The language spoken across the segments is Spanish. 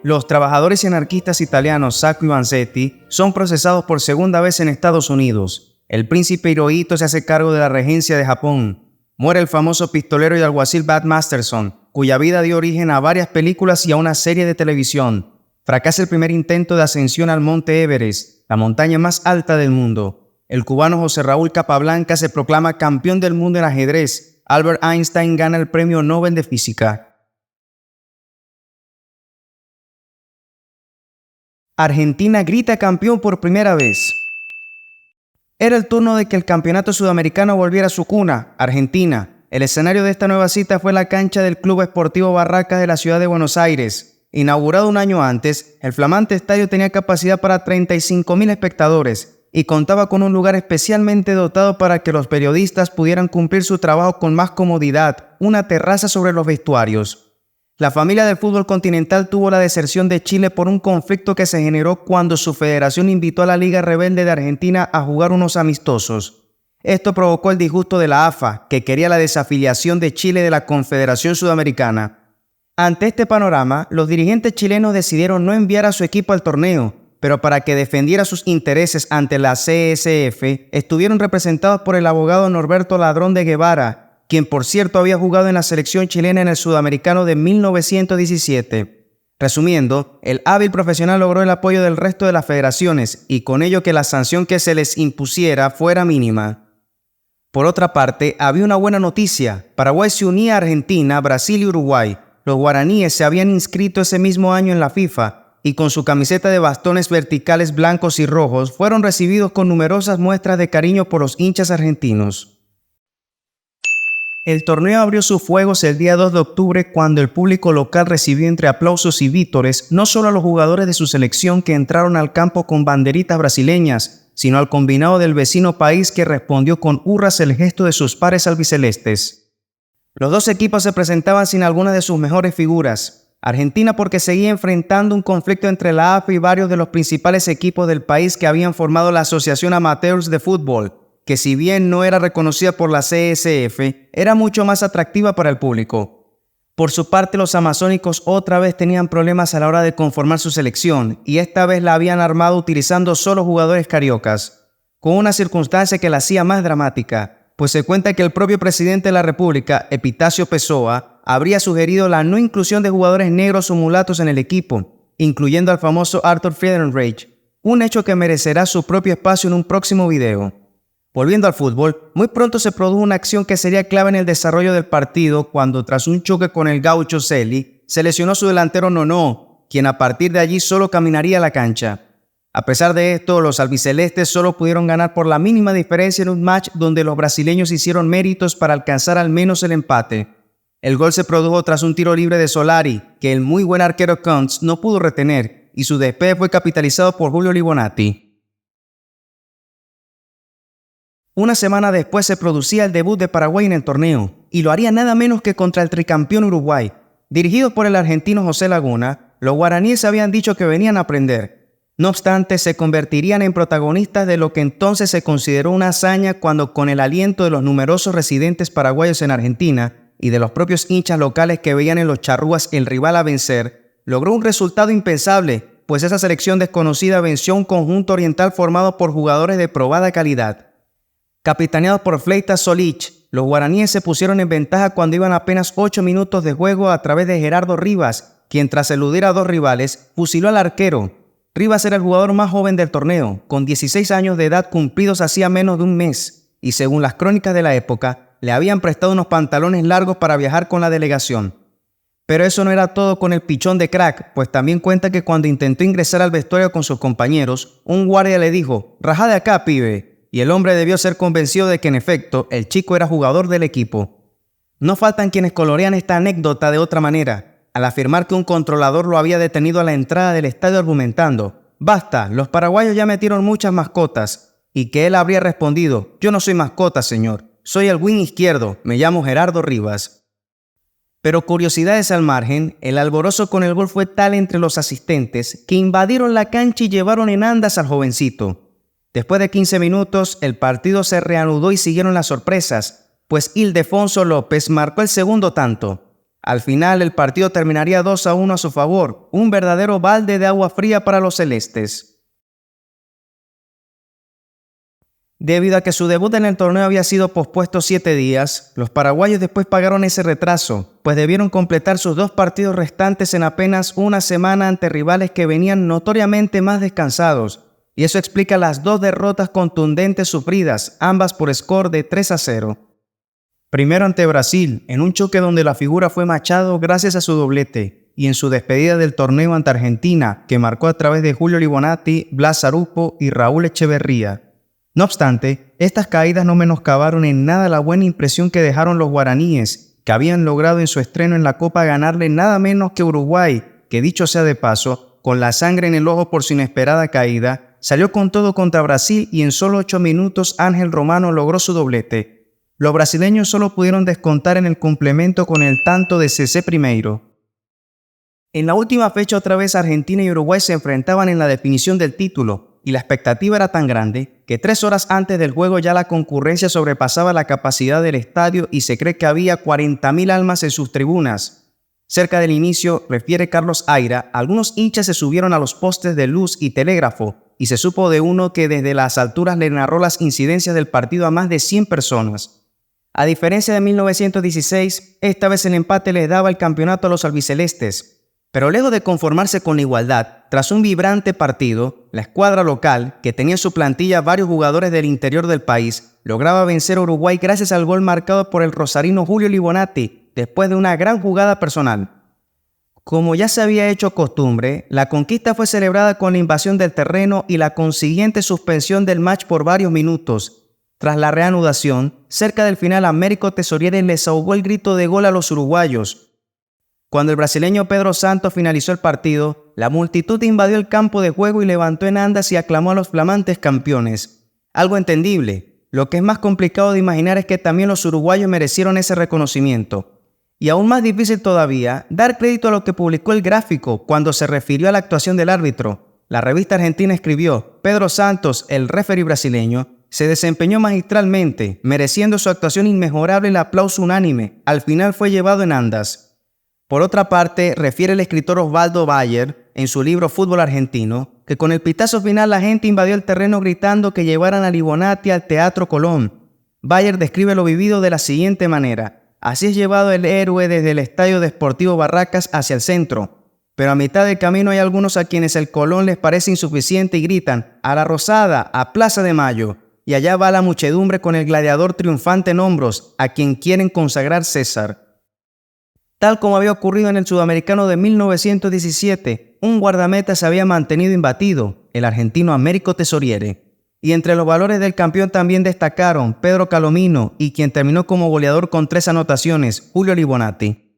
Los trabajadores y anarquistas italianos Sacco y Vanzetti son procesados por segunda vez en Estados Unidos. El príncipe Hirohito se hace cargo de la regencia de Japón. Muere el famoso pistolero y alguacil Bud Masterson, cuya vida dio origen a varias películas y a una serie de televisión. Fracasa el primer intento de ascensión al Monte Everest, la montaña más alta del mundo. El cubano José Raúl Capablanca se proclama campeón del mundo en ajedrez. Albert Einstein gana el Premio Nobel de Física. Argentina grita campeón por primera vez. Era el turno de que el campeonato sudamericano volviera a su cuna, Argentina. El escenario de esta nueva cita fue la cancha del Club Esportivo Barracas de la ciudad de Buenos Aires. Inaugurado un año antes, el flamante estadio tenía capacidad para 35.000 espectadores y contaba con un lugar especialmente dotado para que los periodistas pudieran cumplir su trabajo con más comodidad, una terraza sobre los vestuarios. La familia del fútbol continental tuvo la deserción de Chile por un conflicto que se generó cuando su federación invitó a la Liga Rebelde de Argentina a jugar unos amistosos. Esto provocó el disgusto de la AFA, que quería la desafiliación de Chile de la Confederación Sudamericana. Ante este panorama, los dirigentes chilenos decidieron no enviar a su equipo al torneo, pero para que defendiera sus intereses ante la CSF, estuvieron representados por el abogado Norberto Ladrón de Guevara, quien por cierto había jugado en la selección chilena en el Sudamericano de 1917. Resumiendo, el hábil profesional logró el apoyo del resto de las federaciones y con ello que la sanción que se les impusiera fuera mínima. Por otra parte, había una buena noticia. Paraguay se unía a Argentina, Brasil y Uruguay. Los guaraníes se habían inscrito ese mismo año en la FIFA y con su camiseta de bastones verticales blancos y rojos fueron recibidos con numerosas muestras de cariño por los hinchas argentinos. El torneo abrió sus fuegos el día 2 de octubre cuando el público local recibió entre aplausos y vítores no solo a los jugadores de su selección que entraron al campo con banderitas brasileñas, sino al combinado del vecino país que respondió con hurras el gesto de sus pares albicelestes. Los dos equipos se presentaban sin alguna de sus mejores figuras. Argentina porque seguía enfrentando un conflicto entre la AFA y varios de los principales equipos del país que habían formado la Asociación Amateurs de Fútbol, que si bien no era reconocida por la CSF, era mucho más atractiva para el público. Por su parte, los amazónicos otra vez tenían problemas a la hora de conformar su selección, y esta vez la habían armado utilizando solo jugadores cariocas, con una circunstancia que la hacía más dramática, pues se cuenta que el propio presidente de la República, Epitácio Pessoa, habría sugerido la no inclusión de jugadores negros o mulatos en el equipo, incluyendo al famoso Arthur Friedenreich, un hecho que merecerá su propio espacio en un próximo video. Volviendo al fútbol, muy pronto se produjo una acción que sería clave en el desarrollo del partido cuando tras un choque con el gaucho Celi, se lesionó su delantero Nonó, quien a partir de allí solo caminaría a la cancha. A pesar de esto, los albicelestes solo pudieron ganar por la mínima diferencia en un match donde los brasileños hicieron méritos para alcanzar al menos el empate. El gol se produjo tras un tiro libre de Solari, que el muy buen arquero Kuntz no pudo retener, y su despeje fue capitalizado por Julio Libonati. Una semana después se producía el debut de Paraguay en el torneo, y lo haría nada menos que contra el tricampeón Uruguay. Dirigidos por el argentino José Laguna, los guaraníes habían dicho que venían a aprender. No obstante, se convertirían en protagonistas de lo que entonces se consideró una hazaña cuando, con el aliento de los numerosos residentes paraguayos en Argentina y de los propios hinchas locales que veían en los charrúas el rival a vencer, logró un resultado impensable, pues esa selección desconocida venció a un conjunto oriental formado por jugadores de probada calidad. Capitaneados por Fleitas Solich, los guaraníes se pusieron en ventaja cuando iban apenas 8 minutos de juego a través de Gerardo Rivas, quien tras eludir a dos rivales, fusiló al arquero. Rivas era el jugador más joven del torneo, con 16 años de edad cumplidos hacía menos de un mes, y según las crónicas de la época, le habían prestado unos pantalones largos para viajar con la delegación. Pero eso no era todo con el pichón de crack, pues también cuenta que cuando intentó ingresar al vestuario con sus compañeros, un guardia le dijo: «Rajá de acá, pibe», y el hombre debió ser convencido de que en efecto el chico era jugador del equipo. No faltan quienes colorean esta anécdota de otra manera, al afirmar que un controlador lo había detenido a la entrada del estadio argumentando: «Basta, los paraguayos ya metieron muchas mascotas», y que él habría respondido: «Yo no soy mascota, señor, soy el wing izquierdo, me llamo Gerardo Rivas». Pero curiosidades al margen, el alborozo con el gol fue tal entre los asistentes que invadieron la cancha y llevaron en andas al jovencito. Después de 15 minutos, el partido se reanudó y siguieron las sorpresas, pues Ildefonso López marcó el segundo tanto. Al final, el partido terminaría 2-1 a su favor, un verdadero balde de agua fría para los celestes. Debido a que su debut en el torneo había sido pospuesto 7 días, los paraguayos después pagaron ese retraso, pues debieron completar sus 2 partidos restantes en apenas una semana ante rivales que venían notoriamente más descansados, y eso explica las 2 derrotas contundentes sufridas, ambas por score de 3-0. Primero ante Brasil, en un choque donde la figura fue Machado gracias a su doblete, y en su despedida del torneo ante Argentina, que marcó a través de Julio Libonati, Blas Arupo y Raúl Echeverría. No obstante, estas caídas no menoscabaron en nada la buena impresión que dejaron los guaraníes, que habían logrado en su estreno en la Copa ganarle nada menos que Uruguay, que dicho sea de paso, con la sangre en el ojo por su inesperada caída, salió con todo contra Brasil y en solo 8 minutos Ángel Romano logró su doblete. Los brasileños solo pudieron descontar en el complemento con el tanto de Cecé Primeiro. En la última fecha otra vez Argentina y Uruguay se enfrentaban en la definición del título, y la expectativa era tan grande que 3 horas antes del juego ya la concurrencia sobrepasaba la capacidad del estadio y se cree que había 40.000 almas en sus tribunas. Cerca del inicio, refiere Carlos Aira, algunos hinchas se subieron a los postes de luz y telégrafo y se supo de uno que desde las alturas le narró las incidencias del partido a más de 100 personas. A diferencia de 1916, esta vez el empate les daba el campeonato a los albicelestes. Pero lejos de conformarse con la igualdad, tras un vibrante partido, la escuadra local, que tenía en su plantilla varios jugadores del interior del país, lograba vencer a Uruguay gracias al gol marcado por el rosarino Julio Libonati, después de una gran jugada personal. Como ya se había hecho costumbre, la conquista fue celebrada con la invasión del terreno y la consiguiente suspensión del match por varios minutos. Tras la reanudación, cerca del final Américo Tesoriere les ahogó el grito de gol a los uruguayos. Cuando el brasileño Pedro Santos finalizó el partido, la multitud invadió el campo de juego y levantó en andas y aclamó a los flamantes campeones. Algo entendible. Lo que es más complicado de imaginar es que también los uruguayos merecieron ese reconocimiento. Y aún más difícil todavía, dar crédito a lo que publicó el gráfico cuando se refirió a la actuación del árbitro. La revista argentina escribió: Pedro Santos, el referee brasileño, se desempeñó magistralmente, mereciendo su actuación inmejorable el aplauso unánime. Al final fue llevado en andas. Por otra parte, refiere el escritor Osvaldo Bayer, en su libro Fútbol Argentino, que con el pitazo final la gente invadió el terreno gritando que llevaran a Libonati al Teatro Colón. Bayer describe lo vivido de la siguiente manera: así es llevado el héroe desde el estadio de Sportivo Barracas hacia el centro. Pero a mitad del camino hay algunos a quienes el Colón les parece insuficiente y gritan: ¡a la Rosada, a Plaza de Mayo! Y allá va la muchedumbre con el gladiador triunfante en hombros, a quien quieren consagrar César. Tal como había ocurrido en el Sudamericano de 1917, un guardameta se había mantenido imbatido, el argentino Américo Tesoriere. Y entre los valores del campeón también destacaron Pedro Calomino y quien terminó como goleador con 3 anotaciones, Julio Libonati.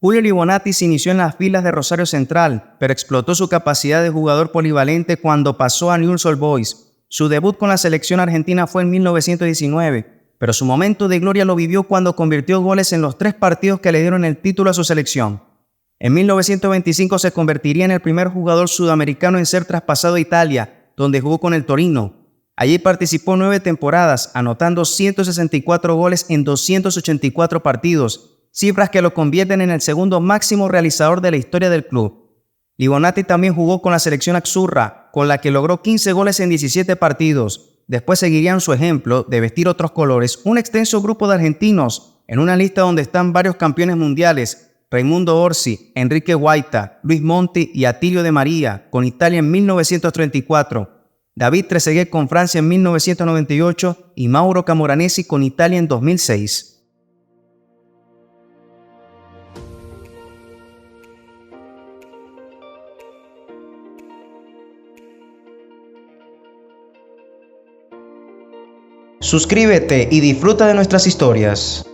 Julio Libonati se inició en las filas de Rosario Central, pero explotó su capacidad de jugador polivalente cuando pasó a Newell's Old Boys. Su debut con la selección argentina fue en 1919. Pero su momento de gloria lo vivió cuando convirtió goles en los 3 partidos que le dieron el título a su selección. En 1925 se convertiría en el primer jugador sudamericano en ser traspasado a Italia, donde jugó con el Torino. Allí participó 9 temporadas, anotando 164 goles en 284 partidos, cifras que lo convierten en el segundo máximo realizador de la historia del club. Libonati también jugó con la selección Azzurra, con la que logró 15 goles en 17 partidos. Después seguirían su ejemplo de vestir otros colores un extenso grupo de argentinos, en una lista donde están varios campeones mundiales: Raimundo Orsi, Enrique Guaita, Luis Monti y Atilio de María, con Italia en 1934, David Trezeguet con Francia en 1998 y Mauro Camoranesi con Italia en 2006. Suscríbete y disfruta de nuestras historias.